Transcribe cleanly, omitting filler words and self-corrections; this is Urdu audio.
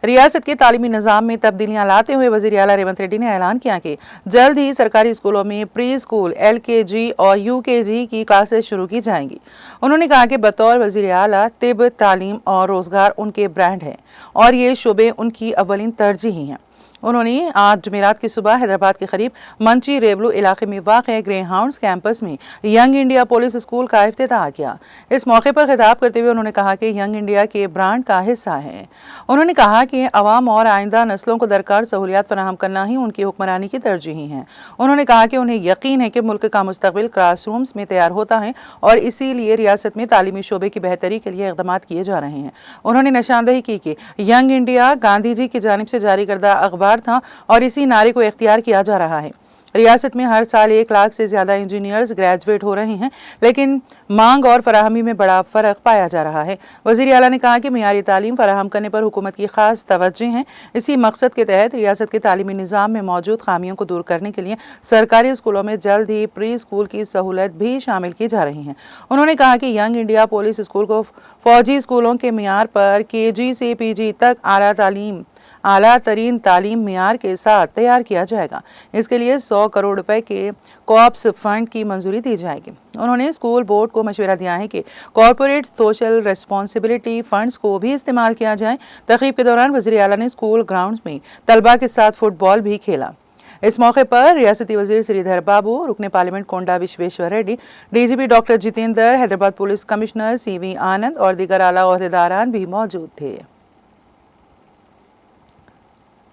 ریاست کے تعلیمی نظام میں تبدیلیاں لاتے ہوئے وزیر اعلیٰ ریونت ریڈی نے اعلان کیا کہ جلد ہی سرکاری اسکولوں میں پری اسکول LKG اور UKG کی کلاسز شروع کی جائیں گی۔ انہوں نے کہا کہ بطور وزیر اعلیٰ طب، تعلیم اور روزگار ان کے برانڈ ہیں اور یہ شعبے ان کی اولین ترجیح ہیں۔ انہوں نے آج جمعرات کی صبح حیدرآباد کے قریب منچی ریولو علاقے میں واقع گرے ہاؤنڈز کیمپس میں ینگ انڈیا پولیس اسکول کا افتتاح کیا۔ اس موقع پر خطاب کرتے ہوئے انہوں نے کہا کہ ینگ انڈیا کے برانڈ کا حصہ ہے۔ انہوں نے کہا کہ عوام اور آئندہ نسلوں کو درکار سہولیات فراہم کرنا ہی ان کی حکمرانی کی ترجیحیں ہیں۔ انہوں نے کہا کہ انہیں یقین ہے کہ ملک کا مستقبل کلاس رومز میں تیار ہوتا ہے اور اسی لیے ریاست میں تعلیمی شعبے کی بہتری کے لیے اقدامات کیے جا رہے ہیں۔ انہوں نے نشاندہی کی کہ ینگ انڈیا گاندھی جی کی جانب سے جاری کردہ اخبار تھا اور اسی نعرے کو اختیار کیا جا رہا ہے۔ ریاست میں ہر سال 1 لاکھ سے زیادہ انجینئرز گریجویٹ ہو رہے ہیں، لیکن مانگ اور فراہمی میں بڑا فرق پایا جا رہا ہے۔ وزیر اعلیٰ نے کہا کہ معیاری تعلیم فراہم کرنے پر حکومت کی خاص توجہ ہے۔ اسی مقصد کے تحت ریاست کے تعلیمی نظام میں موجود خامیوں کو دور کرنے کے لیے سرکاری اسکولوں میں جلد ہی پری اسکول کی سہولت بھی شامل کی جا رہی ہے۔ انہوں نے کہا کہ ینگ انڈیا پولیس اسکول کو فوجی اسکولوں کے معیار پر KG سے PG تک اعلیٰ ترین تعلیم معیار کے ساتھ تیار کیا جائے گا۔ اس کے لیے 100 کروڑ روپے کے کوآپس فنڈ کی منظوری دی جائے گی۔ انہوں نے اسکول بورڈ کو مشورہ دیا ہے کہ کارپوریٹ سوشل ریسپانسبلٹی فنڈز کو بھی استعمال کیا جائے۔ تقریب کے دوران وزیر اعلیٰ نے اسکول گراؤنڈز میں طلباء کے ساتھ فٹ بال بھی کھیلا۔ اس موقع پر ریاستی وزیر سری دھر بابو، رکن parliament Konda Vishweshwar Reddy, DGP doctor Jitender, Hyderabad police commissioner CV Anand اور دیگر اعلیٰ عہدیداران بھی موجود تھے۔